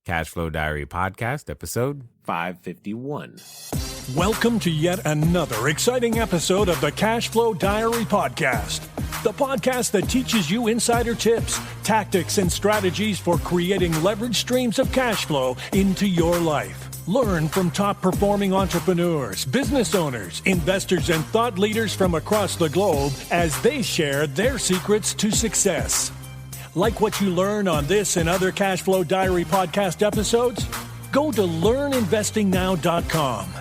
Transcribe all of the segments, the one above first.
Cashflow Diary Podcast, episode 551. Welcome to yet another exciting episode of the Cashflow Diary Podcast, the podcast that teaches you insider tips, tactics, and strategies for creating leverage streams of cash flow into your life. Learn from top-performing entrepreneurs, business owners, investors, and thought leaders from across the globe as they share their secrets to success. Like what you learn on this and other Cashflow Diary podcast episodes? Go to learninvestingnow.com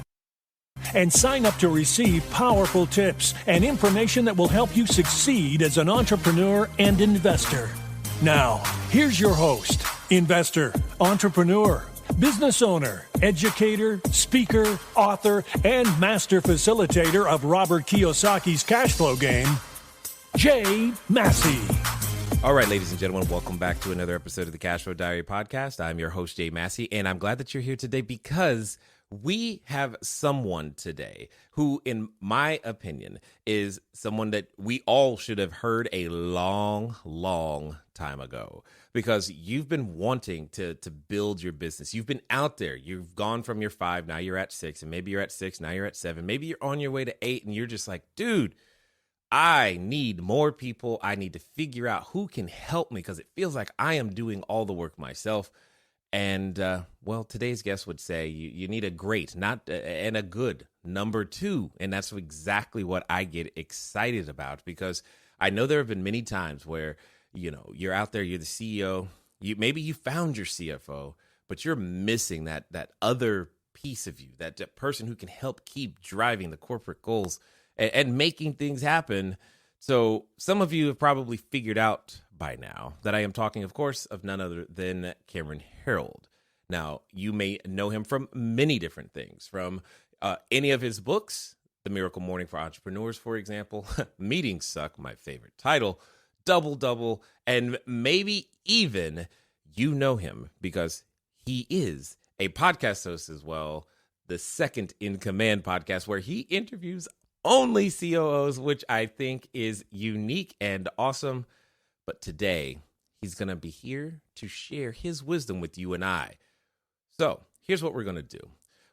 and sign up to receive powerful tips and information that will help you succeed as an entrepreneur and investor. Now, here's your host, investor, entrepreneur, business owner, educator, speaker, author, and master facilitator of Robert Kiyosaki's cash flow game, Jay Massey. All right, ladies and gentlemen, welcome back to another episode of the Cashflow Diary Podcast. I'm your host, Jay Massey, and I'm glad that you're here today because we have someone today who, in my opinion, is someone that we all should have heard a long time ago, because you've been wanting to build your business. You've been out there. You've gone from your 5, now you're at 6, and maybe you're at 6, now you're at 7. Maybe you're on your way to 8, and you're just like, dude, I need more people. I need to figure out who can help me because it feels like I am doing all the work myself. And, well, today's guest would say you need a great, and a good number 2. And that's exactly what I get excited about, because I know there have been many times where, you're out there, you're the CEO, maybe you found your CFO, but you're missing that other piece of you, that person who can help keep driving the corporate goals and making things happen. So some of you have probably figured out by now that I am talking, of course, of none other than Cameron Herold. Now, you may know him from many different things, from any of his books, The Miracle Morning for Entrepreneurs, for example, Meetings Suck, my favorite title, Double Double, and maybe even you know him because he is a podcast host as well, the Second in Command podcast, where he interviews only COOs, which I think is unique and awesome. But today, he's going to be here to share his wisdom with you and I. So here's what we're going to do.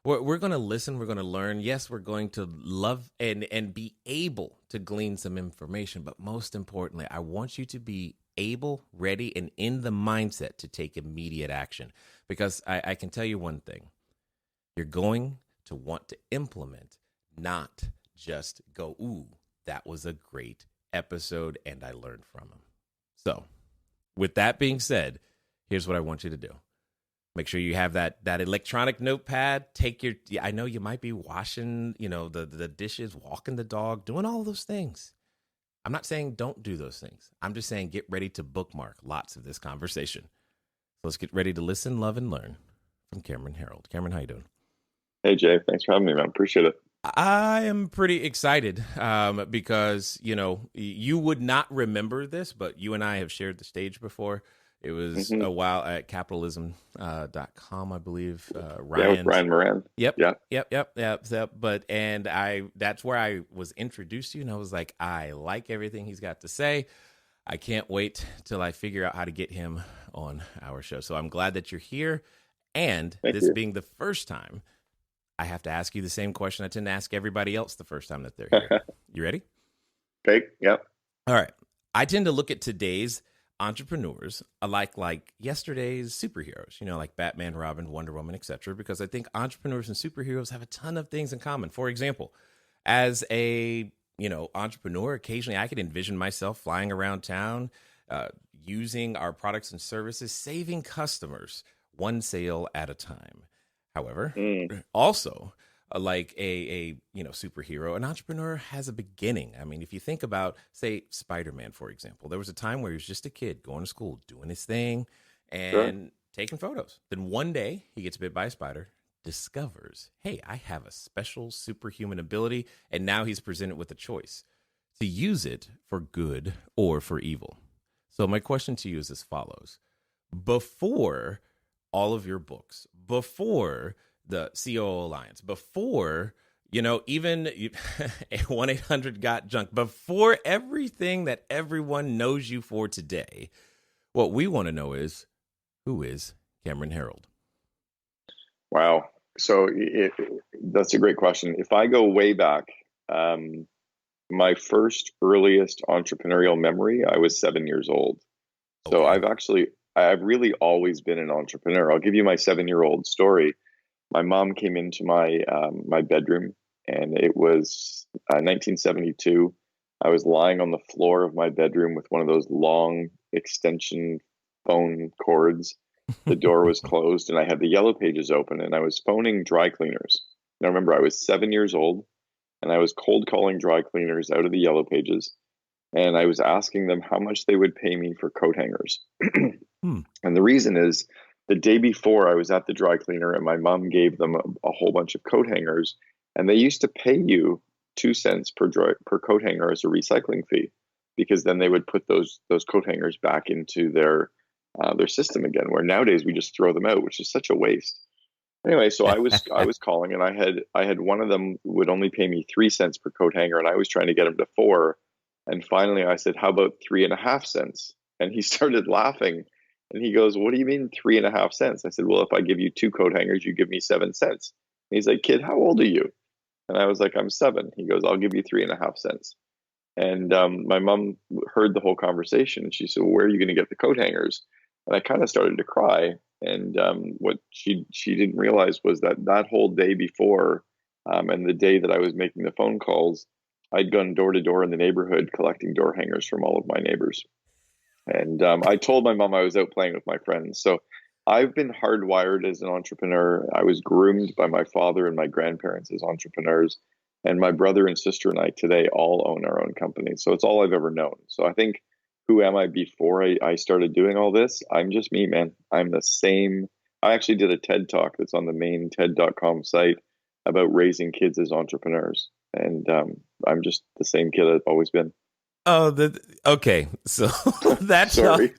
We're going to listen. We're going to learn. Yes, we're going to love and be able to glean some information. But most importantly, I want you to be able, ready, and in the mindset to take immediate action. Because I can tell you one thing. You're going to want to implement, not just go, ooh, that was a great episode and I learned from him. So with that being said, here's what I want you to do. Make sure you have that electronic notepad. I know you might be washing, the dishes, walking the dog, doing all those things. I'm not saying don't do those things. I'm just saying get ready to bookmark lots of this conversation. So let's get ready to listen, love, and learn from Cameron Herold. Cameron, how you doing? Hey, Jay. Thanks for having me, man. Appreciate it. I am pretty excited because, you would not remember this, but you and I have shared the stage before. It was a while at capitalism.com, I believe. Ryan. With Ryan Moran. Yep. Yeah. Yep. That's where I was introduced to you, and I was like, I like everything he's got to say. I can't wait till I figure out how to get him on our show. So I'm glad that you're here. And Thank this you. being the first time, I have to ask you the same question I tend to ask everybody else the first time that they're here. You ready? Okay. Yep. All right. I tend to look at today's entrepreneurs like yesterday's superheroes, like Batman, Robin, Wonder Woman, etc., because I think entrepreneurs and superheroes have a ton of things in common. For example, as a, entrepreneur, occasionally I could envision myself flying around town, using our products and services, saving customers one sale at a time. However, also like a superhero, an entrepreneur has a beginning. I mean, if you think about, say, Spider-Man, for example, there was a time where he was just a kid going to school, doing his thing and taking photos. Then one day he gets bit by a spider, discovers, hey, I have a special superhuman ability. And now he's presented with a choice to use it for good or for evil. So my question to you is as follows. Before all of your books, before the COO Alliance, before, even 1-800-GOT-JUNK, before everything that everyone knows you for today, what we want to know is, who is Cameron Herold? Wow. So that's a great question. If I go way back, my first earliest entrepreneurial memory, I was 7 years old. So Okay. I've really always been an entrepreneur. I'll give you my 7-year-old story. My mom came into my bedroom, and it was 1972. I was lying on the floor of my bedroom with one of those long extension phone cords. The door was closed, and I had the yellow pages open, and I was phoning dry cleaners. Now remember, I was 7 years old, and I was cold calling dry cleaners out of the yellow pages, and I was asking them how much they would pay me for coat hangers. Hmm. And the reason is, the day before I was at the dry cleaner, and my mom gave them a whole bunch of coat hangers, and they used to pay you 2 cents per coat hanger as a recycling fee, because then they would put those coat hangers back into their system again. Where nowadays we just throw them out, which is such a waste. Anyway, so I was calling, and I had one of them would only pay me 3 cents per coat hanger, and I was trying to get him to 4. And finally, I said, "How about 3.5 cents?" And he started laughing, and he goes, "What do you mean 3.5 cents?" I said, "Well, if I give you 2 coat hangers, you give me 7 cents." And he's like, "Kid, how old are you?" And I was like, "I'm 7." He goes, "I'll give you 3.5 cents." And my mom heard the whole conversation, and she said, "Well, where are you going to get the coat hangers?" And I kind of started to cry. And what she didn't realize was that whole day before, and the day that I was making the phone calls, I'd gone door to door in the neighborhood collecting door hangers from all of my neighbors. And I told my mom I was out playing with my friends. So I've been hardwired as an entrepreneur. I was groomed by my father and my grandparents as entrepreneurs. And my brother and sister and I today all own our own company. So it's all I've ever known. So I think, who am I before I started doing all this? I'm just me, man. I'm the same. I actually did a TED talk that's on the main TED.com site about raising kids as entrepreneurs. And I'm just the same kid I've always been. Oh, okay. So that's Sorry.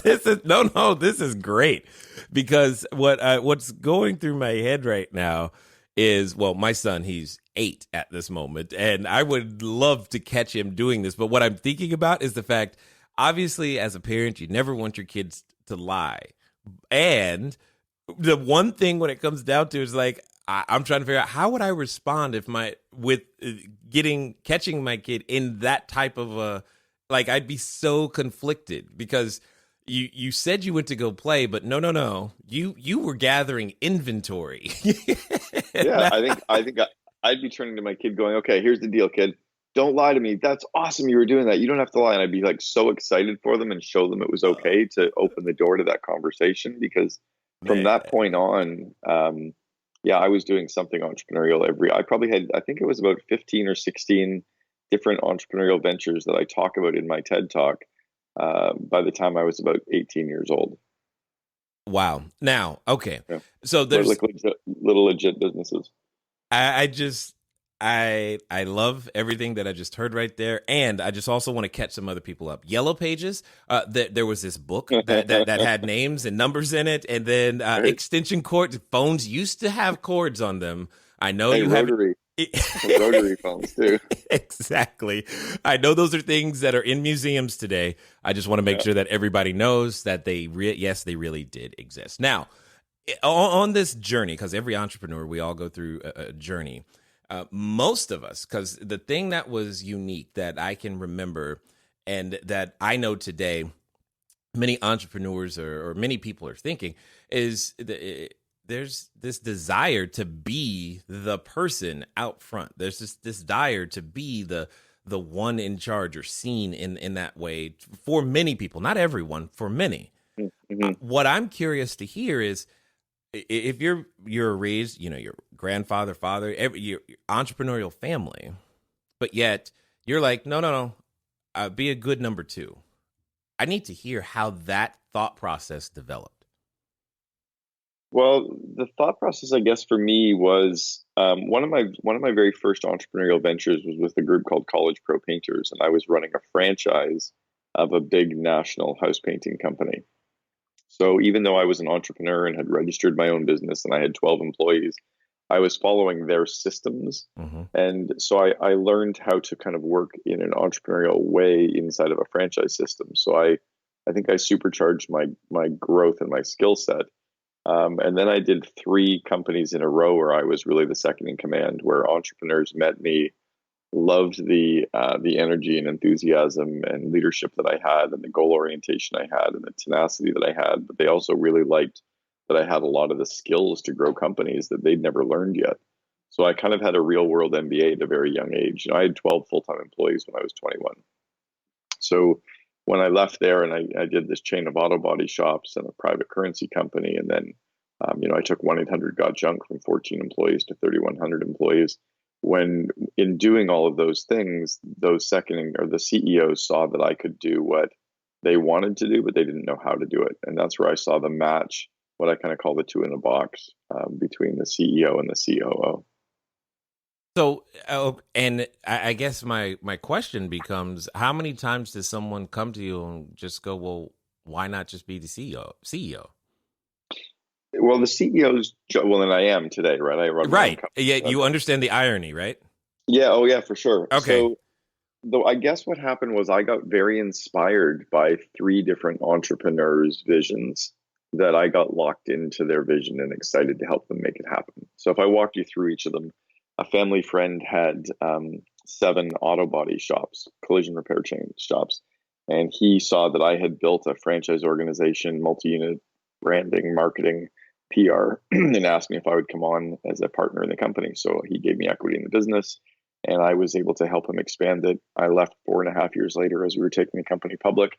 this is no. This is great because what's going through my head right now is, well, my son, he's 8 at this moment, and I would love to catch him doing this. But what I'm thinking about is the fact, obviously, as a parent, you never want your kids to lie, and the one thing when it comes down to is like, I'm trying to figure out how would I respond if catching my kid in that type of like, I'd be so conflicted because you said you went to go play, but no, you were gathering inventory. Yeah, I think I'd be turning to my kid going, "Okay, here's the deal, kid. Don't lie to me. That's awesome you were doing that. You don't have to lie." And I'd be like so excited for them and show them it was okay to open the door to that conversation, because from Man. that point on, yeah, I was doing something entrepreneurial I probably had, I think it was about 15 or 16 different entrepreneurial ventures that I talk about in my TED talk by the time I was about 18 years old. Wow. Now, okay. Yeah. So there's like little legit businesses. I just I love everything that I just heard right there, and I just also want to catch some other people up. Yellow Pages. There was this book that had names and numbers in it, and then extension cords. Phones used to have cords on them. I know you have rotary. Rotary phones too. Exactly. I know those are things that are in museums today. I just want to make sure that everybody knows that they really did exist. Now, on this journey, because every entrepreneur, we all go through a journey. Most of us, because the thing that was unique that I can remember and that I know today, many entrepreneurs or many people are thinking is there's this desire to be the person out front. There's this desire to be the one in charge or seen in that way for many people, not everyone, for many. Mm-hmm. What I'm curious to hear is, if you're raised, your grandfather, father, your entrepreneurial family, but yet you're like, no, be a good number 2. I need to hear how that thought process developed. Well, the thought process, I guess, for me was one of my very first entrepreneurial ventures was with a group called College Pro Painters, and I was running a franchise of a big national house painting company. So even though I was an entrepreneur and had registered my own business and I had 12 employees, I was following their systems. Mm-hmm. And so I learned how to kind of work in an entrepreneurial way inside of a franchise system. So I think I supercharged my growth and my skill set. And then I did 3 companies in a row where I was really the second in command, where entrepreneurs met me, loved the energy and enthusiasm and leadership that I had, and the goal orientation I had, and the tenacity that I had. But they also really liked that I had a lot of the skills to grow companies that they'd never learned yet. So I kind of had a real world MBA at a very young age. I had 12 full-time employees when I was 21. So when I left there and I did this chain of auto body shops and a private currency company, and then I took 1-800-GOT-JUNK from 14 employees to 3,100 employees. When in doing all of those things, those the CEOs saw that I could do what they wanted to do, but they didn't know how to do it. And that's where I saw the match, what I kind of call the 2 in a box, between the CEO and the COO. So, and I guess my question becomes, how many times does someone come to you and just go, well, why not just be the CEO? Well, the CEO's well, and I am today, right? I run right. Yeah, you understand the irony, right? Yeah. Oh, yeah, for sure. Okay. So, though, I guess what happened was I got very inspired by 3 different entrepreneurs' visions that I got locked into their vision and excited to help them make it happen. So, if I walk you through each of them, a family friend had 7 auto body shops, collision repair chain shops, and he saw that I had built a franchise organization, multi-unit branding, marketing, PR, and asked me if I would come on as a partner in the company. So he gave me equity in the business, and I was able to help him expand it. I left 4.5 years later as we were taking the company public,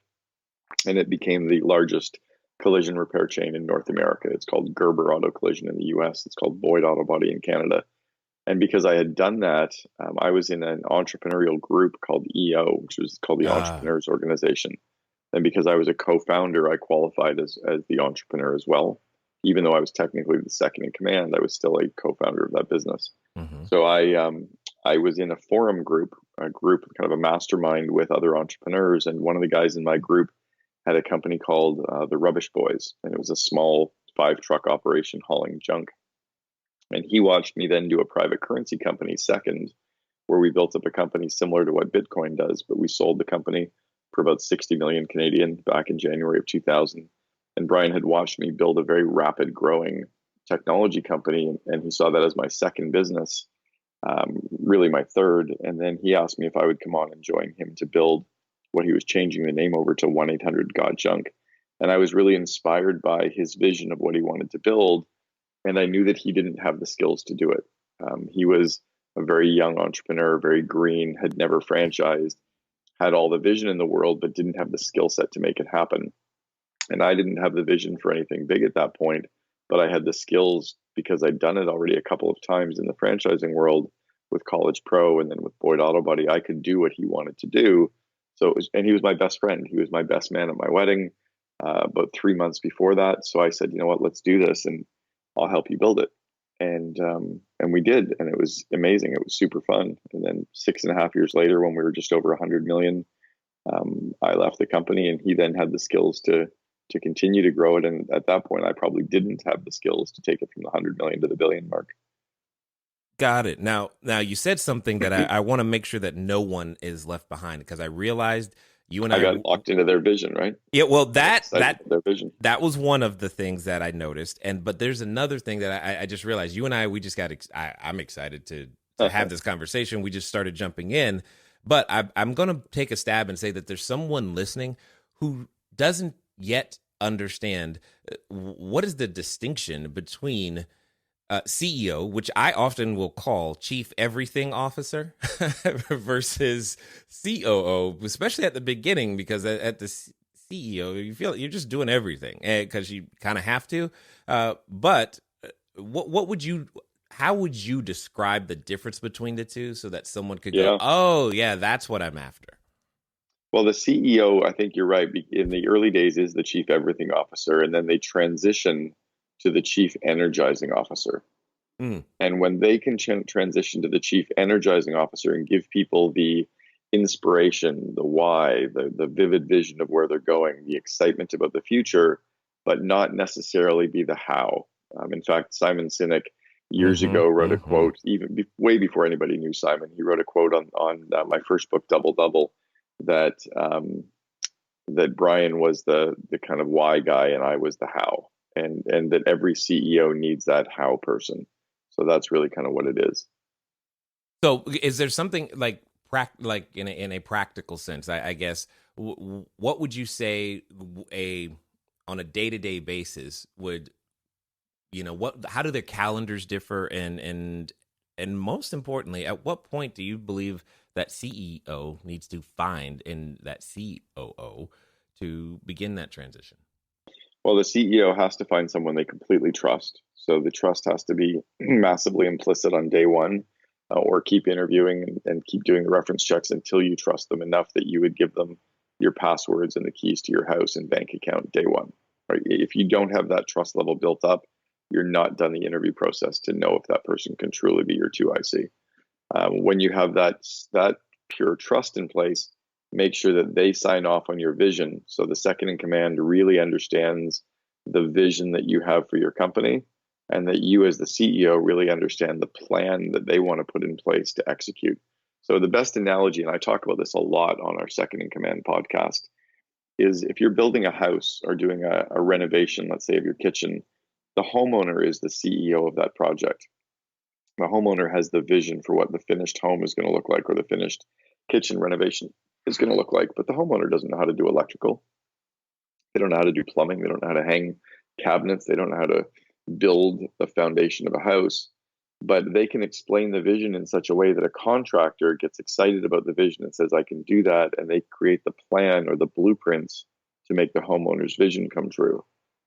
and it became the largest collision repair chain in North America. It's called Gerber Auto Collision in the US. It's called Boyd Auto Body in Canada. And because I had done that, I was in an entrepreneurial group called EO, which was called the Entrepreneurs Organization. And because I was a co-founder, I qualified as the entrepreneur as well. Even though I was technically the second in command, I was still a co-founder of that business. Mm-hmm. So I was in a forum group, kind of a mastermind with other entrepreneurs. And one of the guys in my group had a company called the Rubbish Boys. And it was a small 5-truck operation hauling junk. And he watched me then do a private currency company, Second, where we built up a company similar to what Bitcoin does, but we sold the company for about 60 million Canadian back in January of 2000. And Brian had watched me build a very rapid growing technology company, and he saw that as my second business, really my third. And then he asked me if I would come on and join him to build what he was changing the name over to 1-800-GOT-JUNK. And I was really inspired by his vision of what he wanted to build. And I knew that he didn't have the skills to do it. He was a very young entrepreneur, very green, had never franchised, had all the vision in the world, but didn't have the skill set to make it happen. And I didn't have the vision for anything big at that point, but I had the skills because I'd done it already a couple of times in the franchising world with College Pro and then with Boyd Auto Body. I could do what he wanted to do. So and he was my best friend. He was my best man at my wedding about 3 months before that. So I said, you know what, let's do this and I'll help you build it. And we did. And it was amazing. It was super fun. And then 6.5 years later, when we were just over 100 million, I left the company, and he then had the skills to continue to grow it. And at that point, I probably didn't have the skills to take it from the 100 million to the billion mark. Got it. Now you said something that I want to make sure that no one is left behind, because I realized you and I got locked into their vision, right? Yeah. Well, their vision. That was one of the things that I noticed. But there's another thing that I just realized. You and I, we just got, I'm excited to have this conversation. We just started jumping in, but I'm going to take a stab and say that there's someone listening who doesn't yet understand what is the distinction between CEO, which I often will call Chief Everything Officer, versus COO, especially at the beginning, because at the CEO, you feel you're just doing everything because you kind of have to. But how would you describe the difference between the two so that someone could go, oh, yeah, that's what I'm after? Well, the CEO, I think you're right. In the early days is the Chief Everything Officer, and then they transition to the Chief Energizing Officer. And when they can transition to the Chief Energizing Officer and give people the inspiration, the why, the vivid vision of where they're going, the excitement about the future, but not necessarily be the how. In fact, Simon Sinek years ago wrote a quote, even way before anybody knew Simon. He wrote a quote on my first book, Double Double, that Brian was the kind of why guy and I was the how. and that every CEO needs that how person. So that's really kind of what it is. So is there something like in a practical sense, I guess, what would you say on a day-to-day basis would, how do their calendars differ, and most importantly, at what point do you believe that CEO needs to find in that COO to begin that transition? Well, the CEO has to find someone they completely trust. So the trust has to be massively implicit on day one, or keep interviewing and keep doing the reference checks until you trust them enough that you would give them your passwords and the keys to your house and bank account day one. Right? If you don't have that trust level built up, you're not done the interview process to know if that person can truly be your 2IC. When you have that pure trust in place, make sure that they sign off on your vision. So the second in command really understands the vision that you have for your company, and that you as the CEO really understand the plan that they want to put in place to execute. So the best analogy, and I talk about this a lot on our Second in Command podcast, is if you're building a house or doing a renovation, let's say of your kitchen, the homeowner is the CEO of that project. The homeowner has the vision for what the finished home is going to look like, or the finished kitchen renovation is going to look like, but the homeowner doesn't know how to do electrical. They don't know how to do plumbing. They don't know how to hang cabinets. They don't know how to build the foundation of a house, but they can explain the vision in such a way that a contractor gets excited about the vision and says, I can do that. And they create the plan or the blueprints to make the homeowner's vision come true.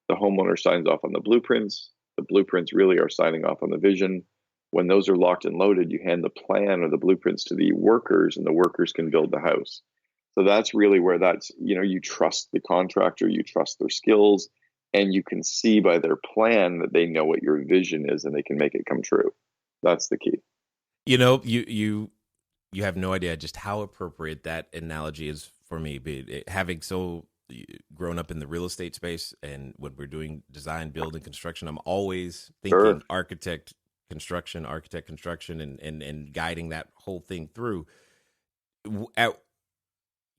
The homeowner signs off on the blueprints. The blueprints really are signing off on the vision. When those are locked and loaded, you hand the plan or the blueprints to the workers, and the workers can build the house. So that's really where you trust the contractor, you trust their skills, and you can see by their plan that they know what your vision is and they can make it come true. That's the key. You have no idea just how appropriate that analogy is for me, having grown up in the real estate space, and when we're doing design, build, and construction, I'm always thinking architect, construction, and guiding that whole thing through.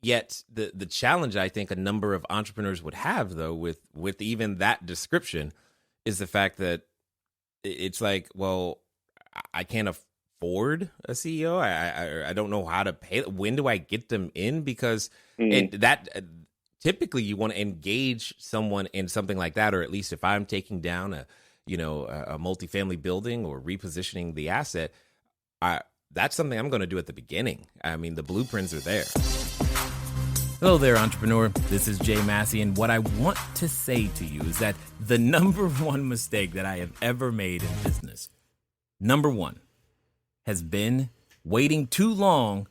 Yet the challenge I think a number of entrepreneurs would have, though, with even that description, is the fact that it's like, well, I can't afford a CEO. I don't know how to pay. When do I get them in? Because typically you want to engage someone in something like that, or at least if I'm taking down a multifamily building or repositioning the asset, that's something I'm going to do at the beginning. I mean, the blueprints are there. Hello there, entrepreneur. This is Jay Massey, and what I want to say to you is that the number one mistake that I have ever made in business, number one, has been waiting too long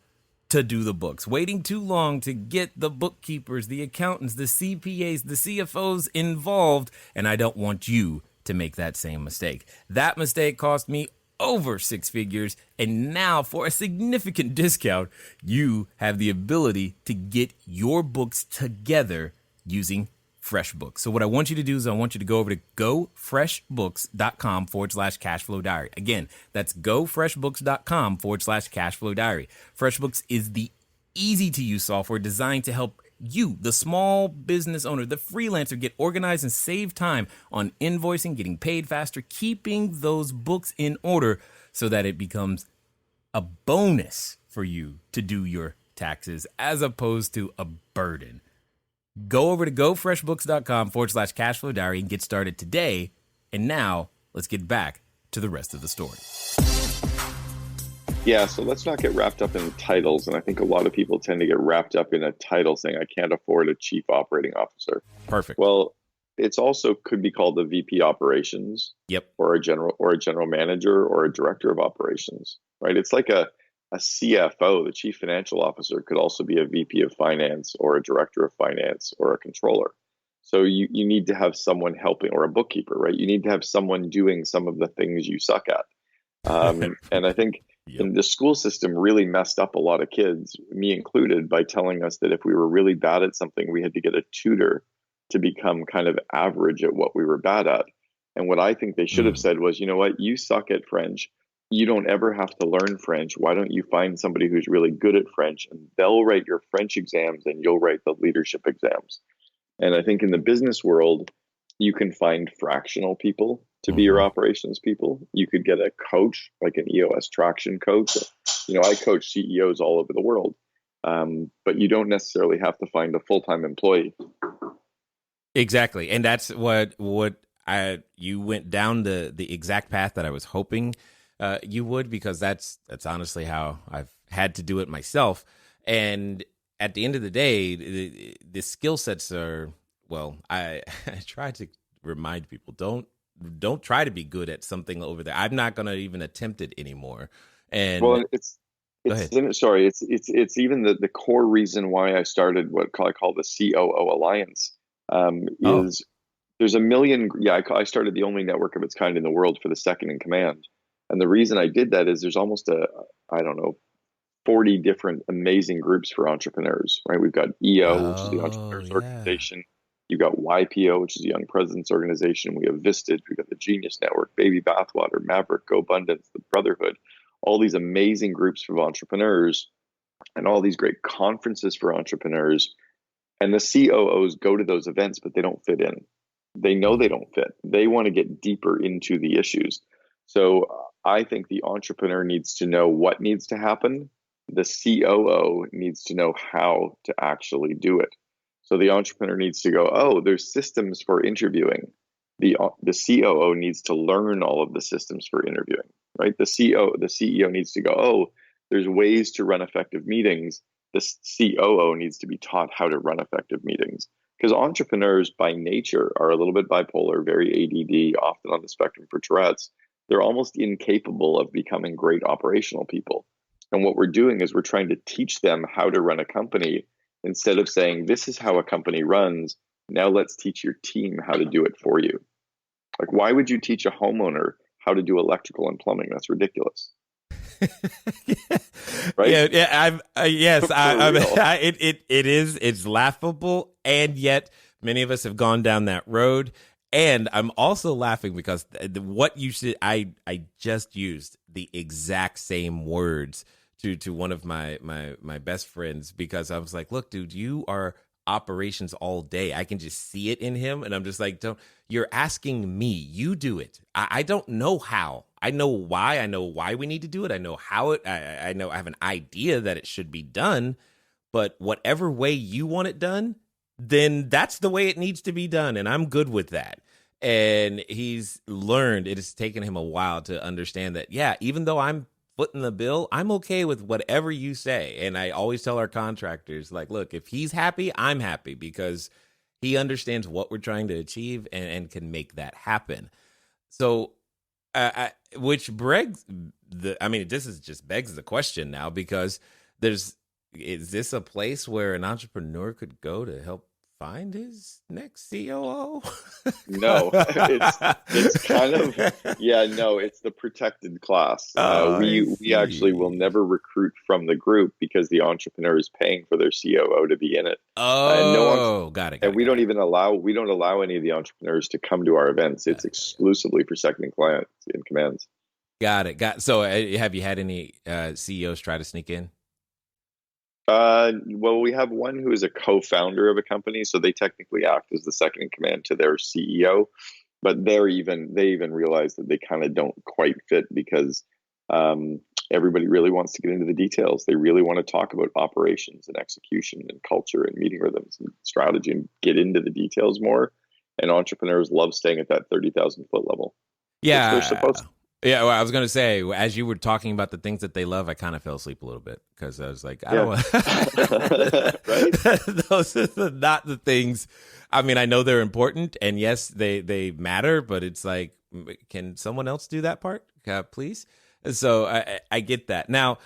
to do the books, waiting too long to get the bookkeepers, the accountants, the CPAs, the CFOs involved, and I don't want you to make that same mistake. That mistake cost me over 6 figures, and now for a significant discount, you have the ability to get your books together using FreshBooks. So what I want you to do is I want you to go over to gofreshbooks.com/cashflow diary. Again, that's gofreshbooks.com/cashflow diary. FreshBooks is the easy to use software designed to help you, the small business owner, the freelancer, get organized and save time on invoicing, getting paid faster, keeping those books in order so that it becomes a bonus for you to do your taxes as opposed to a burden. Go over to gofreshbooks.com/cashflow diary and get started today. And now let's get back to the rest of the story. Yeah, so let's not get wrapped up in titles. And I think a lot of people tend to get wrapped up in a title saying, I can't afford a chief operating officer. Perfect. Well, it's also could be called the VP operations. Yep. Or a general manager or a director of operations, right? It's like a CFO, the chief financial officer, could also be a VP of finance or a director of finance or a controller. So you need to have someone helping, or a bookkeeper, right? You need to have someone doing some of the things you suck at. And I think the school system really messed up a lot of kids, me included, by telling us that if we were really bad at something, we had to get a tutor to become kind of average at what we were bad at. And what I think they should have said was, you know what, you suck at French. You don't ever have to learn French. Why don't you find somebody who's really good at French, and they'll write your French exams and you'll write the leadership exams. And I think in the business world, You can find fractional people to be your Mm-hmm. operations people. You could get a coach, like an EOS traction coach. I coach CEOs all over the world, but you don't necessarily have to find a full-time employee. Exactly. And that's what you went down the exact path that I was hoping you would, because that's honestly how I've had to do it myself. And at the end of the day, the skill sets are, well, I try to remind people, don't try to be good at something over there. I'm not going to even attempt it anymore. And Well, go ahead. it's even the core reason why I started what I call the COO Alliance. Oh, Is there's a million. Yeah, I started the only network of its kind in the world for the second in command. And the reason I did that is there's almost I don't know, 40 different amazing groups for entrepreneurs, right? We've got EO, which is the oh, Entrepreneurs yeah. Organization. You've got YPO, which is the Young Presidents Organization. We have Vistage. We've got the Genius Network, Baby Bathwater, Maverick, Go Abundance, the Brotherhood, all these amazing groups for entrepreneurs and all these great conferences for entrepreneurs. And the COOs go to those events, but they don't fit in. They know they don't fit. They want to get deeper into the issues. So I think the entrepreneur needs to know what needs to happen. The COO needs to know how to actually do it. So the entrepreneur needs to go, oh, there's systems for interviewing. The COO needs to learn all of the systems for interviewing, right? The CEO needs to go, oh, there's ways to run effective meetings. The COO needs to be taught how to run effective meetings, because entrepreneurs by nature are a little bit bipolar, very ADD, often on the spectrum for Tourette's. They're almost incapable of becoming great operational people. And what we're doing is we're trying to teach them how to run a company instead of saying, this is how a company runs. Now let's teach your team how to do it for you. Like, why would you teach a homeowner how to do electrical and plumbing? That's ridiculous. Right? Yeah, I'm yes, For real. it's laughable, and yet many of us have gone down that road. And I'm also laughing because what you said, I just used the exact same words to one of my best friends, because I was like, look, dude, you are operations all day. I can just see it in him, and I'm just like, don't. You're asking me. You do it. I don't know how. I know why. I know why we need to do it. I know how it. I know I have an idea that it should be done, but whatever way you want it done, then that's the way it needs to be done, and I'm good with that. And he's learned. It has taken him a while to understand that. Yeah, even though I'm footing the bill, I'm okay with whatever you say. And I always tell our contractors, like, look, if he's happy, I'm happy, because he understands what we're trying to achieve and can make that happen. So, which begs this is just begs the question now, because is this a place where an entrepreneur could go to help find his next COO? No, it's kind of, yeah, no, it's the protected class. Oh, I We actually will see. never recruit from the group because the entrepreneur is paying for their COO to be in it. And no one, Oh, got it, got and it, got it. we don't allow any of the entrepreneurs to come to our events. Got It's it, got it, got it. exclusively for second in clients in commands. Got it. Got so. Have you had any CEOs try to sneak in? Well, we have one who is a co-founder of a company, so they technically act as the second in command to their CEO. But they even realize that they kind of don't quite fit, because everybody really wants to get into the details. They really want to talk about operations and execution and culture and meeting rhythms and strategy and get into the details more. And entrepreneurs love staying at that 30,000-foot level, which they're Yeah. supposed to. Yeah, well, I was going to say, as you were talking about the things that they love, I kind of fell asleep a little bit, because I was like, I don't Yeah. want Right? those are not the things. I mean, I know they're important, and yes, they matter, but it's like, can someone else do that part, please? So I get that. Now,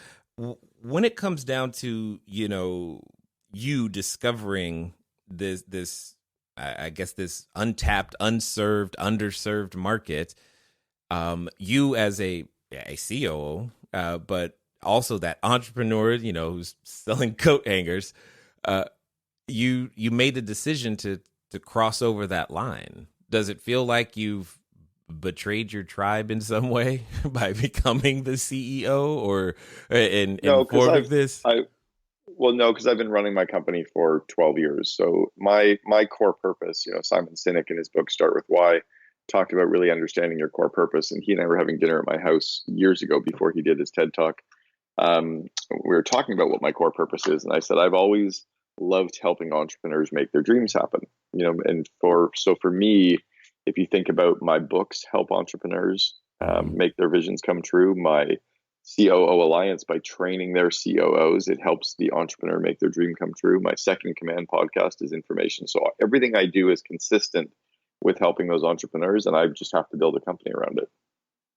when it comes down to, you discovering this, I guess, this untapped, unserved, underserved market, you as a COO, but also that entrepreneur, who's selling coat hangers, you made the decision to cross over that line. Does it feel like you've betrayed your tribe in some way by becoming the CEO, or in No, because forming this? Well, no, because I've been running my company for 12 years. So my core purpose, Simon Sinek in his book Start With Why talked about really understanding your core purpose. And he and I were having dinner at my house years ago before he did his TED Talk. We were talking about what my core purpose is, and I said I've always loved helping entrepreneurs make their dreams happen. And for me, if you think about my books help entrepreneurs make their visions come true. My COO Alliance, by training their COOs, it helps the entrepreneur make their dream come true. My second Commandpodcast is information. So everything I do is consistent with helping those entrepreneurs, and I just have to build a company around it.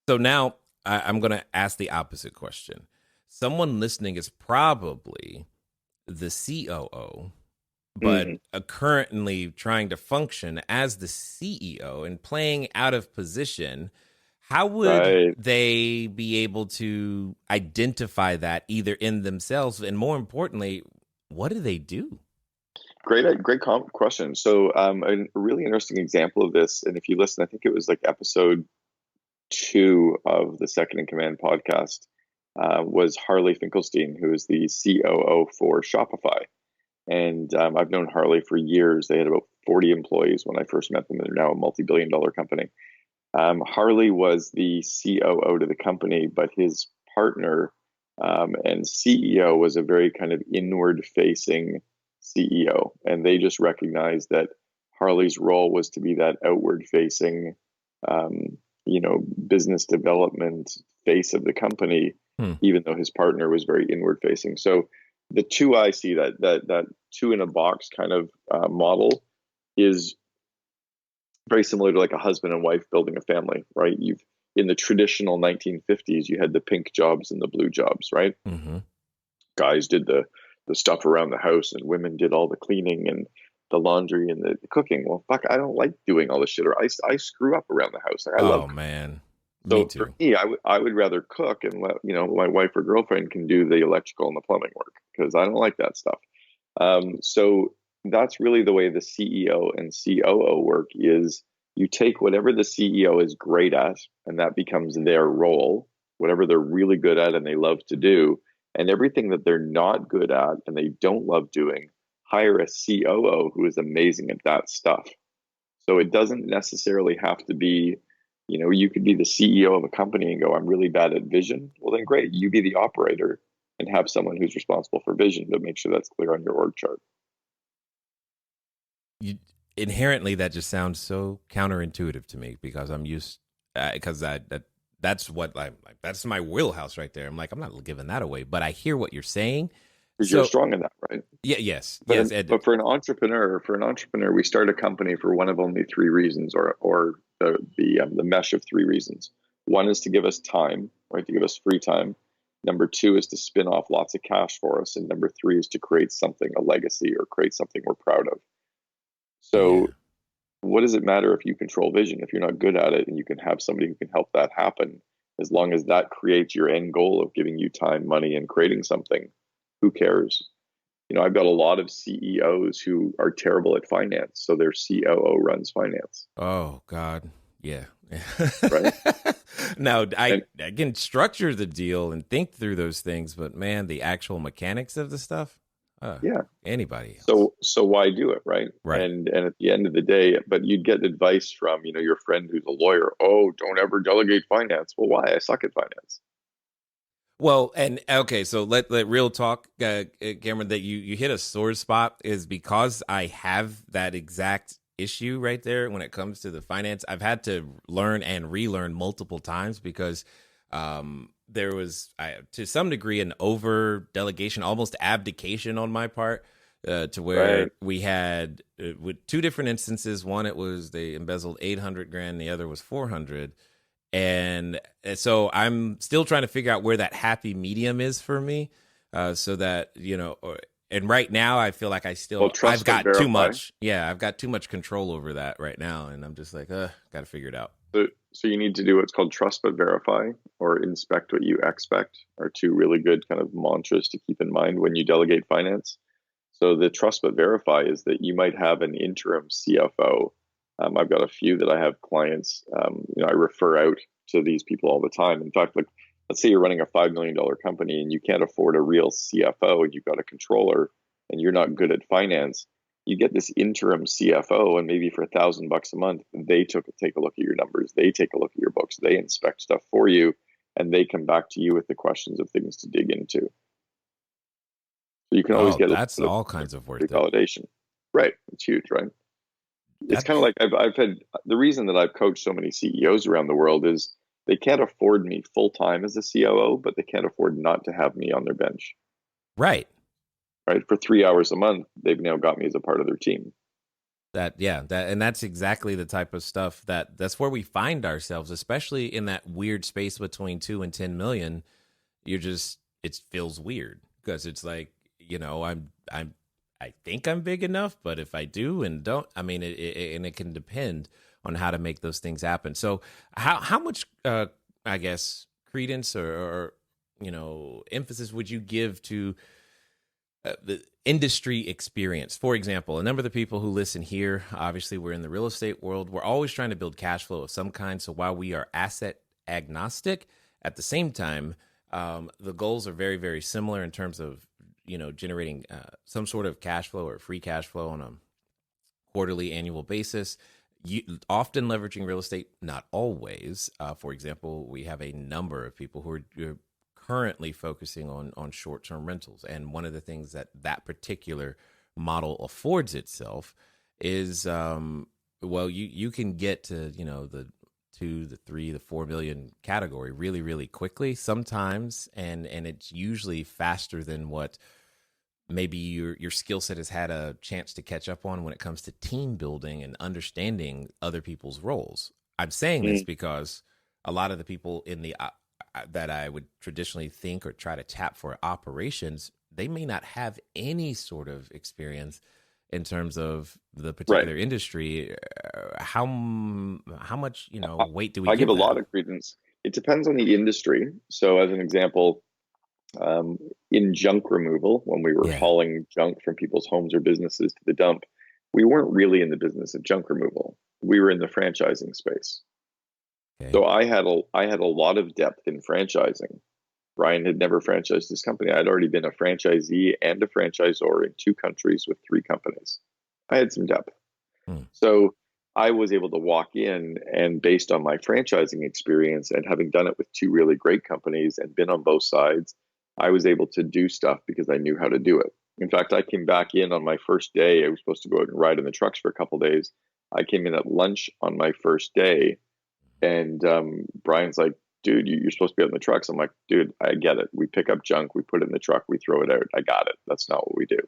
So now I'm going to ask the opposite question. Someone listening is probably the COO, but currently trying to function as the CEO and playing out of position. How would they be able to identify that either in themselves, and more importantly, what do they do? Great question. So a really interesting example of this, and if you listen, I think it was like episode 2 of the Second in Command podcast, was Harley Finkelstein, who is the COO for Shopify. And I've known Harley for years. They had about 40 employees when I first met them, and they're now a multi-billion-dollar company. Harley was the COO to the company, but his partner and CEO was a very kind of inward-facing CEO. And they just recognized that Harley's role was to be that outward-facing, business development face of the company, even though his partner was very inward-facing. So the two I see, that two in a box kind of model, is very similar to like a husband and wife building a family, right? In the traditional 1950s, you had the pink jobs and the blue jobs, right? Guys did the stuff around the house, and women did all the cleaning and the laundry and the cooking. Well, fuck, I don't like doing all this shit. Or I screw up around the house. I love cooking. Man. So Me too. For me, I would rather cook and let my wife or girlfriend can do the electrical and the plumbing work, because I don't like that stuff. So that's really the way the CEO and COO work is. You take whatever the CEO is great at, and that becomes their role, whatever they're really good at and they love to do, and everything that they're not good at and they don't love doing, hire a COO who is amazing at that stuff. So it doesn't necessarily have to be, you could be the CEO of a company and go, I'm really bad at vision. Well, then great. You be the operator and have someone who's responsible for vision to make sure that's clear on your org chart. Inherently, that just sounds so counterintuitive to me, because I'm used, because that's what that's my wheelhouse right there. I'm like, I'm not giving that away, but I hear what you're saying. Because you're strong in that, right? Yeah. Yes. But for an entrepreneur, we start a company for one of only 3 reasons, or the mesh of 3 reasons. One is to give us time, right? To give us free time. Number 2 is to spin off lots of cash for us, and number 3 is to create something, a legacy, or create something we're proud of. So what does it matter if you control vision if you're not good at it, and you can have somebody who can help that happen? As long as that creates your end goal of giving you time, money, and creating something, who cares? I've got a lot of CEOs who are terrible at finance, so their COO runs finance. Oh God, yeah. Right. Now I can structure the deal and think through those things, but man, the actual mechanics of the stuff. Anybody else. So why do it, right? And at the end of the day, but you'd get advice from your friend who's a lawyer. Oh, don't ever delegate finance. Well, why? I suck at finance. Well, and okay, so let real talk, Cameron, that you hit a sore spot, is because I have that exact issue right there when it comes to the finance. I've had to learn and relearn multiple times, because there was, to some degree, an over delegation, almost abdication on my part, to where we had with 2 different instances. One, it was they embezzled $800,000, the other was $400,000, and so I'm still trying to figure out where that happy medium is for me, so that and right now I feel like I've got too much. Yeah, I've got too much control over that right now, and I'm just like, got to figure it out. So you need to do what's called trust but verify, or inspect what you expect, are 2 really good kind of mantras to keep in mind when you delegate finance. So the trust but verify is that you might have an interim CFO. I've got a few that I have clients, I refer out to these people all the time. In fact, like let's say you're running a $5 million company and you can't afford a real CFO and you've got a controller and you're not good at finance, you get this interim CFO, and maybe for $1,000 a month, they take a look at your numbers, they take a look at your books, they inspect stuff for you, and they come back to you with the questions of things to dig into. So you can always get that's all kinds of work. Validation, right? It's huge, right? It's kind of like I've had the reason that I've coached so many CEOs around the world is they can't afford me full time as a COO, but they can't afford not to have me on their bench. Right. Right. For 3 hours a month, they've now got me as a part of their team. And that's exactly the type of stuff that's where we find ourselves, especially in that weird space between 2 and 10 million. It feels weird because it's like, I think I'm big enough, but if I do and don't, I mean, it can depend on how to make those things happen. So how much, I guess, credence or emphasis would you give to the industry experience? For example, a number of the people who listen here, obviously we're in the real estate world. We're always trying to build cash flow of some kind. So while we are asset agnostic, at the same time, the goals are very, very similar in terms of, generating some sort of cash flow or free cash flow on a quarterly, annual basis. Often leveraging real estate, not always. For example, we have a number of people who are currently focusing on short-term rentals. And one of the things that particular model affords itself is, you can get to, the 2, the 3, the 4 million category really, really quickly sometimes. And it's usually faster than what maybe your skill set has had a chance to catch up on when it comes to team building and understanding other people's roles. I'm saying this because a lot of the people in the that I would traditionally think or try to tap for operations, they may not have any sort of experience in terms of the particular industry. How much weight do we? I give a lot of credence. It depends on the industry. So, as an example, in junk removal, when we were hauling junk from people's homes or businesses to the dump, we weren't really in the business of junk removal. We were in the franchising space. Okay. So I had a lot of depth in franchising. Brian had never franchised his company. I'd already been a franchisee and a franchisor in 2 countries with 3 companies. I had some depth. So I was able to walk in, and based on my franchising experience and having done it with 2 really great companies and been on both sides, I was able to do stuff because I knew how to do it. In fact, I came back in on my first day. I was supposed to go out and ride in the trucks for a couple of days. I came in at lunch on my first day, and Brian's like, dude, you're supposed to be out in the trucks. I'm like, dude, I get it. We pick up junk, we put it in the truck, we throw it out. I got it. That's not what we do.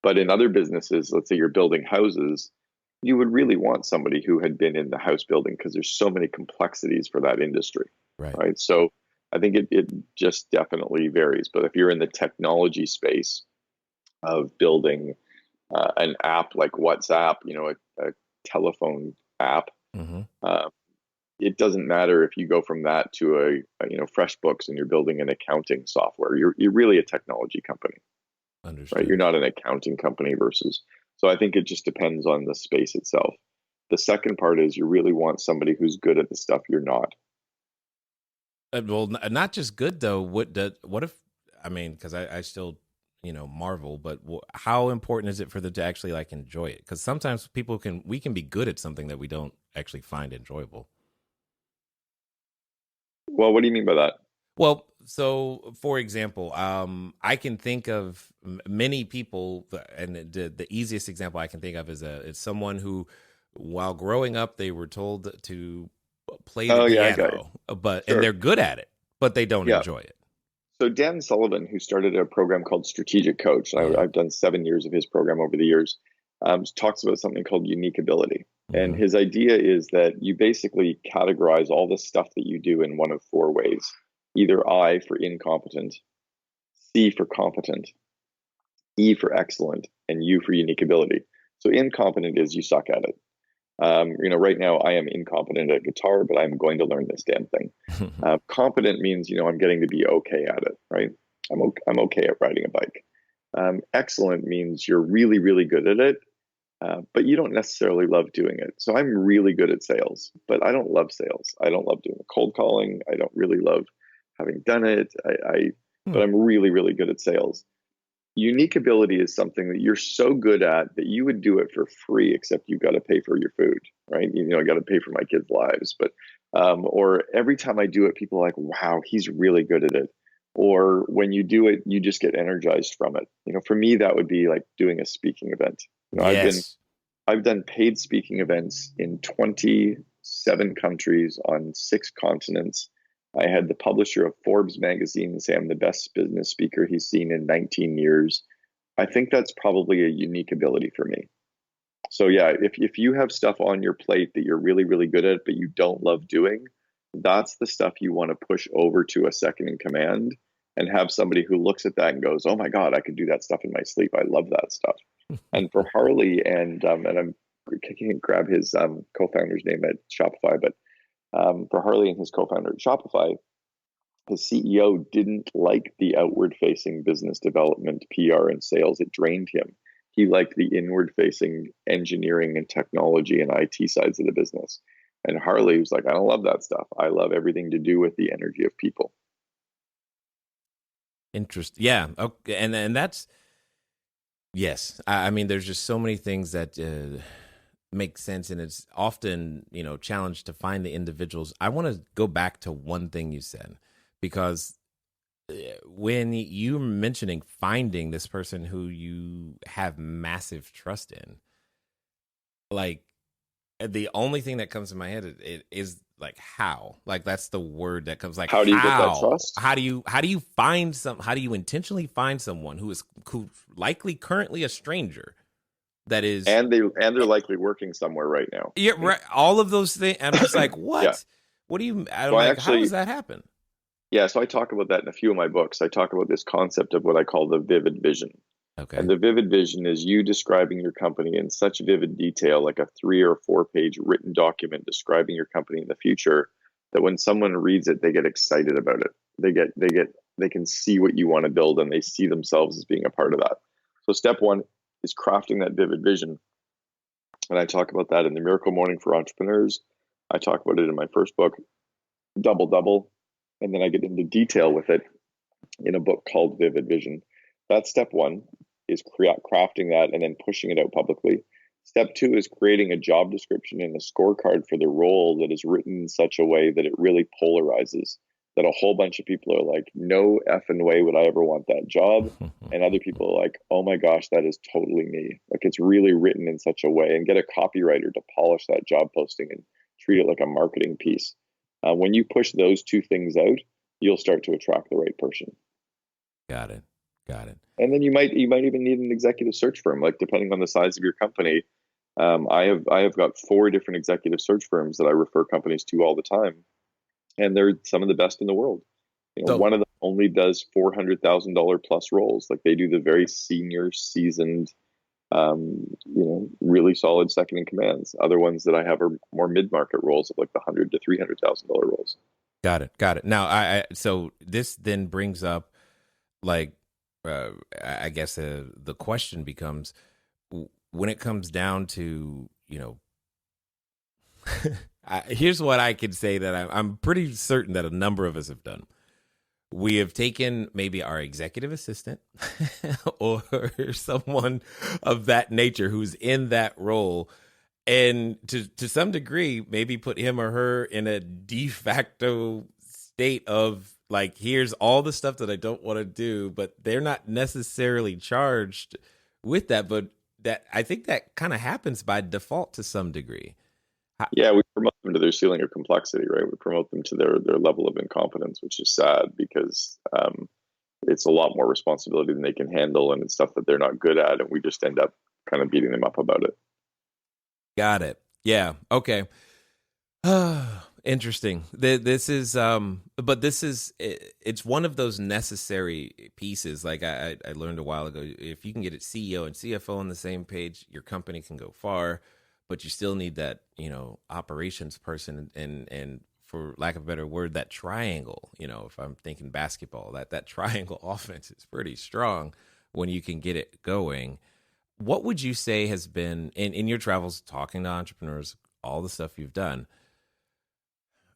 But in other businesses, let's say you're building houses, you would really want somebody who had been in the house building because there's so many complexities for that industry. Right. So I think it just definitely varies. But if you're in the technology space of building an app like WhatsApp, a telephone app, it doesn't matter if you go from that to a FreshBooks and you're building an accounting software. You're really a technology company. Understood. Right? You're not an accounting company versus. So I think it just depends on the space itself. The second part is you really want somebody who's good at the stuff you're not. Well, not just good though. What if? I mean, because I still marvel, but how important is it for them to actually enjoy it? Because sometimes we can be good at something that we don't actually find enjoyable. Well, what do you mean by that? Well, so for example, I can think of many people, and the easiest example I can think of is someone who, while growing up, they were told to play the piano, and they're good at it, but they don't enjoy it. So Dan Sullivan, who started a program called Strategic Coach, I've done 7 years of his program over the years, talks about something called unique ability. And his idea is that you basically categorize all the stuff that you do in one of 4 ways. Either I for incompetent, C for competent, E for excellent, and U for unique ability. So incompetent is you suck at it. Right now I am incompetent at guitar, but I'm going to learn this damn thing. Competent means, I'm getting to be okay at it, right? I'm okay at riding a bike. Excellent means you're really, really good at it, but you don't necessarily love doing it. So I'm really good at sales, but I don't love sales. I don't love doing the cold calling. I don't really love having done it. But I'm really, really good at sales. Unique ability is something that you're so good at that you would do it for free, except you've got to pay for your food, right? I got to pay for my kids' lives. But, or every time I do it, people are like, wow, he's really good at it. Or when you do it, you just get energized from it. For me, that would be like doing a speaking event. Yes. I've done paid speaking events in 27 countries on 6 continents. I had the publisher of Forbes magazine say I'm the best business speaker he's seen in 19 years. I think that's probably a unique ability for me. So yeah, if you have stuff on your plate that you're really, really good at, but you don't love doing, that's the stuff you want to push over to a second in command and have somebody who looks at that and goes, oh my God, I could do that stuff in my sleep. I love that stuff. And for Harley and I can't grab his co-founder's name at Shopify, but for Harley and his co-founder at Shopify, his CEO didn't like the outward-facing business development, PR, and sales. It drained him. He liked the inward-facing engineering and technology and IT sides of the business. And Harley was like, I don't love that stuff. I love everything to do with the energy of people. Interesting. Yeah. Okay. And that's, yes. I mean, there's just so many things that make sense, and it's often, challenged to find the individuals. I want to go back to one thing you said, because when you're mentioning finding this person who you have massive trust in, like, the only thing that comes to my head is like, how? Like, that's the word that comes. Like, how do you get that trust? How do you find how do you intentionally find someone who's likely currently a stranger that is, and they're likely working somewhere right now. Yeah, right. All of those things. I'm just like, what? Yeah. What do you? I'm like, how does that happen? Yeah, so I talk about that in a few of my books. I talk about this concept of what I call the vivid vision. Okay. And the vivid vision is you describing your company in such vivid detail, like a 3 or 4 page written document describing your company in the future, that when someone reads it, they get excited about it. They can see what you want to build, and they see themselves as being a part of that. So step 1 is crafting that vivid vision. And I talk about that in the Miracle Morning for Entrepreneurs. I talk about it in my first book, Double Double. And then I get into detail with it in a book called Vivid Vision. That's step 1, is crafting that and then pushing it out publicly. Step 2 is creating a job description and a scorecard for the role that is written in such a way that it really polarizes, that a whole bunch of people are like, no effing way would I ever want that job. And other people are like, oh my gosh, that is totally me. Like, it's really written in such a way, and get a copywriter to polish that job posting and treat it like a marketing piece. When you push those 2 things out, you'll start to attract the right person. Got it. And then you might even need an executive search firm, like, depending on the size of your company. I have got 4 different executive search firms that I refer companies to all the time, and they're some of the best in the world. One of them only does $400,000 plus roles. Like, they do the very senior, seasoned, really solid second in commands. Other ones that I have are more mid-market roles of like the $100,000 to $300,000 roles. Got it. Now, so this then brings up, like, I guess the question becomes, when it comes down to, here's what I could say that I'm pretty certain that a number of us have done. We have taken maybe our executive assistant or someone of that nature who's in that role, and to some degree, maybe put him or her in a de facto state of, like, here's all the stuff that I don't want to do, but they're not necessarily charged with that. But that, I think that kind of happens by default to some degree. Yeah, we promote them to their ceiling of complexity, right? We promote them to their level of incompetence, which is sad, because it's a lot more responsibility than they can handle, and it's stuff that they're not good at, and we just end up kind of beating them up about it. Got it. Yeah. Okay. Interesting. This is, but this is, it's one of those necessary pieces. Like I learned a while ago, if you can get it CEO and CFO on the same page, your company can go far, but you still need that, operations person, and for lack of a better word, that triangle, if I'm thinking basketball, that triangle offense is pretty strong when you can get it going. What would you say has been, in your travels, talking to entrepreneurs, all the stuff you've done,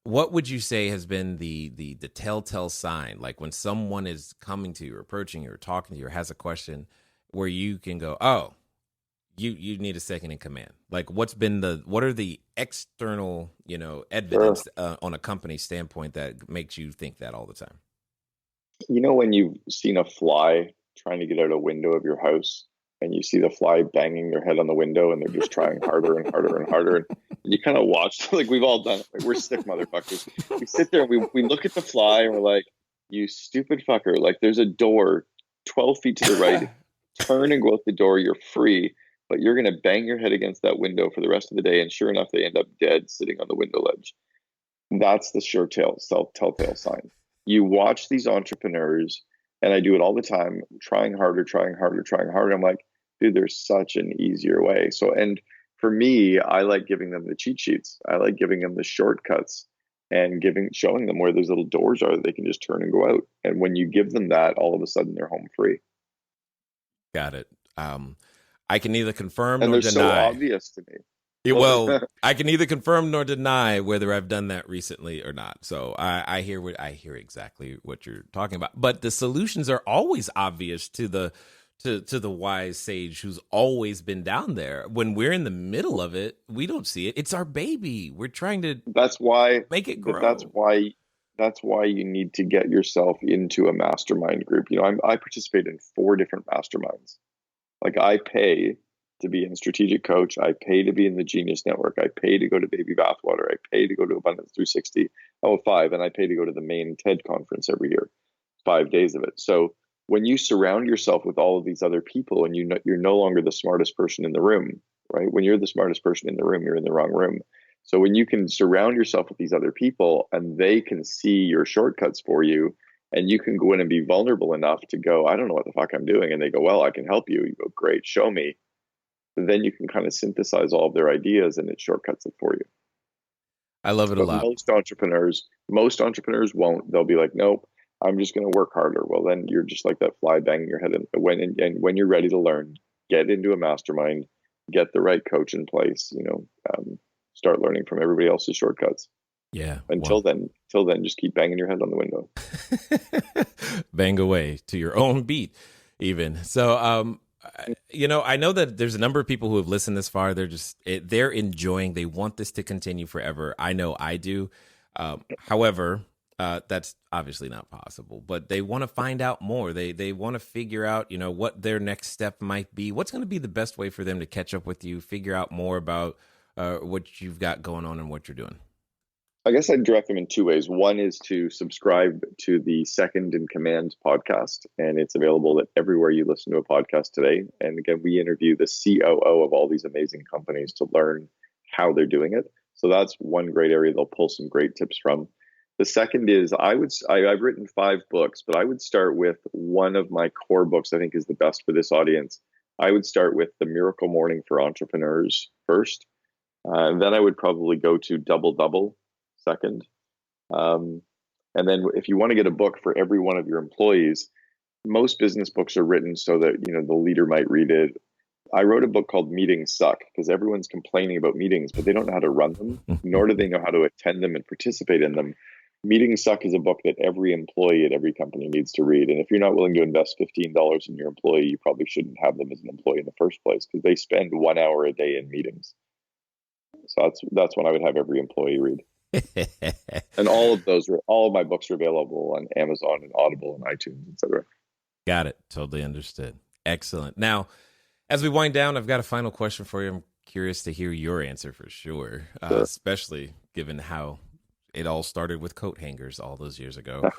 What would you say has been the telltale sign, like when someone is coming to you, or approaching you, or talking to you, or has a question, where you can go, oh, you need a second in command? Like, what are the external, evidence on a company standpoint that makes you think that all the time? When you've seen a fly trying to get out a window of your house, and you see the fly banging their head on the window, and they're just trying harder and harder and harder, and you kind of watch, like we've all done it. Like, we're sick motherfuckers. We sit there and we look at the fly and we're like, you stupid fucker. Like, there's a door 12 feet to the right. Turn and go out the door. You're free, but you're going to bang your head against that window for the rest of the day. And sure enough, they end up dead sitting on the window ledge. That's the telltale sign. You watch these entrepreneurs, and I do it all the time, trying harder. I'm like, dude, there's such an easier way. So, and for me, I like giving them the cheat sheets. I like giving them the shortcuts and showing them where those little doors are that they can just turn and go out. And when you give them that, all of a sudden they're home free. Got it. I can neither confirm and nor they're deny. So obvious to me. Well, I can neither confirm nor deny whether I've done that recently or not. So I hear exactly what you're talking about. But the solutions are always obvious to the wise sage who's always been down there. When we're in the middle of it, we don't see it. It's our baby. We're trying to make it grow. That's why you need to get yourself into a mastermind group. I participate in 4 different masterminds. Like, I pay to be in Strategic Coach. I pay to be in the Genius Network. I pay to go to Baby Bathwater. I pay to go to Abundance 360. 5. And I pay to go to the main TED conference every year, 5 days of it. So when you surround yourself with all of these other people, and you're no longer the smartest person in the room, right? When you're the smartest person in the room, you're in the wrong room. So when you can surround yourself with these other people, and they can see your shortcuts for you, and you can go in and be vulnerable enough to go, I don't know what the fuck I'm doing. And they go, well, I can help you. You go, great, show me. And then you can kind of synthesize all of their ideas, and it shortcuts it for you. I love it a lot. Most entrepreneurs won't. They'll be like, nope, I'm just going to work harder. Well, then you're just like that fly banging your head. And when you're ready to learn, get into a mastermind, get the right coach in place, start learning from everybody else's shortcuts. Yeah. Until then, just keep banging your head on the window. Bang away to your own beat, even. So, I know that there's a number of people who have listened this far. They're enjoying. They want this to continue forever. I know I do. However, that's obviously not possible. But they want to find out more. They want to figure out, what their next step might be. What's going to be the best way for them to catch up with you, figure out more about what you've got going on and what you're doing? I guess I'd direct them in 2 ways. One is to subscribe to the Second in Command podcast, and it's available everywhere you listen to a podcast today. And again, we interview the COO of all these amazing companies to learn how they're doing it. So that's one great area they'll pull some great tips from. The second is I've written 5 books, but I would start with one of my core books I think is the best for this audience. I would start with The Miracle Morning for Entrepreneurs first. And then I would probably go to Double Double second. And then if you want to get a book for every one of your employees, most business books are written so that, the leader might read it. I wrote a book called Meetings Suck, because everyone's complaining about meetings, but they don't know how to run them, nor do they know how to attend them and participate in them. Meetings Suck is a book that every employee at every company needs to read. And if you're not willing to invest $15 in your employee, you probably shouldn't have them as an employee in the first place, because they spend 1 hour a day in meetings. So that's what I would have every employee read. And all of my books are available on Amazon and Audible and iTunes, etc. Got it. Totally understood. Excellent. Now, as we wind down, I've got a final question for you. I'm curious to hear your answer for sure. Especially given how it all started with coat hangers all those years ago.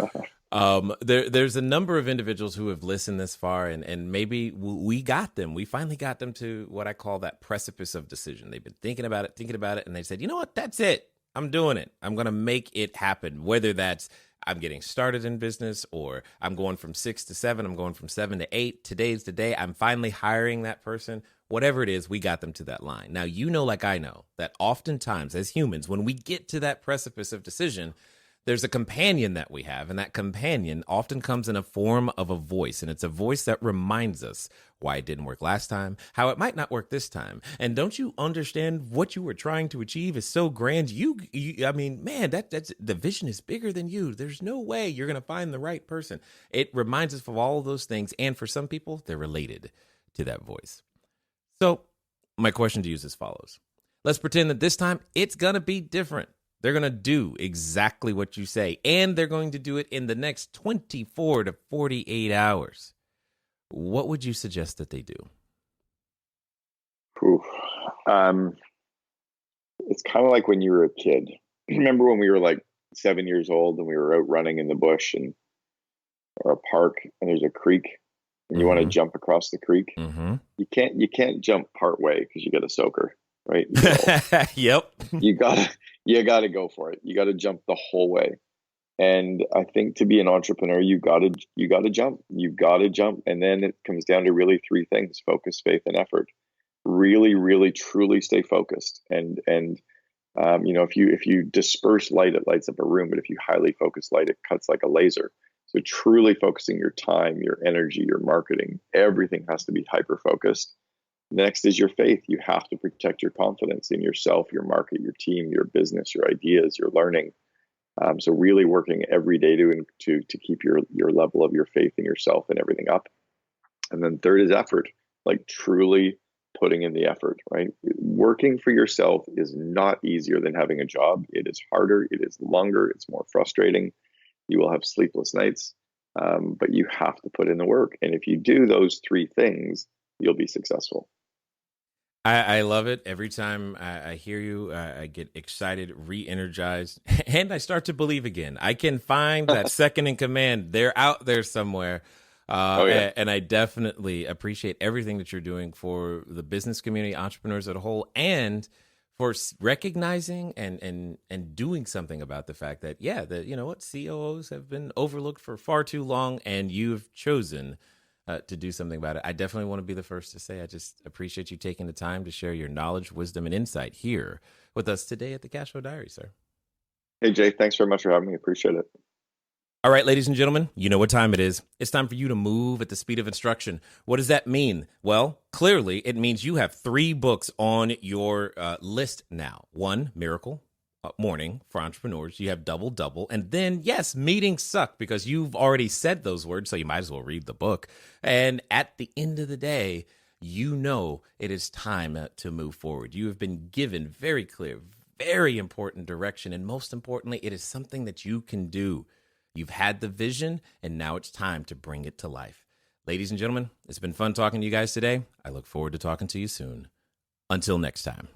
There's a number of individuals who have listened this far, and maybe we got them. We finally got them to what I call that precipice of decision. They've been thinking about it, and they said, you know what, that's it. I'm doing it. I'm going to make it happen. Whether that's I'm getting started in business, or I'm going from 6 to 7, I'm going from 7 to 8. Today's the day. I'm finally hiring that person. Whatever it is, we got them to that line. Now, like I know, that oftentimes as humans, when we get to that precipice of decision, there's a companion that we have, and that companion often comes in a form of a voice, and it's a voice that reminds us why it didn't work last time, how it might not work this time. And don't you understand what you were trying to achieve is so grand? I mean, man, that's the vision is bigger than you. There's no way you're going to find the right person. It reminds us of all of those things, and for some people, they're related to that voice. So my question to you is as follows. Let's pretend that this time it's going to be different. They're going to do exactly what you say, and they're going to do it in the next 24 to 48 hours. What would you suggest that they do? It's kind of like when you were a kid. Remember when we were like 7 years old and we were out running in the bush or a park, and there's a creek, and you want to jump across the creek? Mm-hmm. You can't jump part way because you get a soaker, right? Yep. You gotta go for it. You gotta jump the whole way. And I think to be an entrepreneur, you gotta jump. You've gotta jump. And then it comes down to really three things: focus, faith, and effort. Really, really, truly stay focused. And if you disperse light, it lights up a room. But if you highly focus light, it cuts like a laser. So truly focusing your time, your energy, your marketing, everything has to be hyper focused. Next is your faith. You have to protect your confidence in yourself, your market, your team, your business, your ideas, your learning. So really working every day to keep your level of your faith in yourself and everything up. And then third is effort, like truly putting in the effort, right? Working for yourself is not easier than having a job. It is harder. It is longer. It's more frustrating. You will have sleepless nights, but you have to put in the work. And if you do those three things, you'll be successful. I love it. Every time I hear you, I get excited, re-energized, and I start to believe again. I can find that second in command. They're out there somewhere. And I definitely appreciate everything that you're doing for the business community, entrepreneurs as a whole, and for recognizing and doing something about the fact that, COOs have been overlooked for far too long, and you've chosen to do something about it. I definitely want to be the first to say I just appreciate you taking the time to share your knowledge, wisdom, and insight here with us today at the Cashflow Diary, sir. Hey, Jay, thanks very much for having me. Appreciate it. All right, ladies and gentlemen, you know what time it is. It's time for you to move at the speed of instruction. What does that mean? Well, clearly it means you have 3 books on your list now. 1, Miracle Morning for Entrepreneurs. You have Double Double. And then, yes, meetings suck because you've already said those words, so you might as well read the book. And at the end of the day, you know it is time to move forward. You have been given very clear, very important direction. And most importantly, it is something that you can do. You've had the vision, and now it's time to bring it to life. Ladies and gentlemen, it's been fun talking to you guys today. I look forward to talking to you soon. Until next time.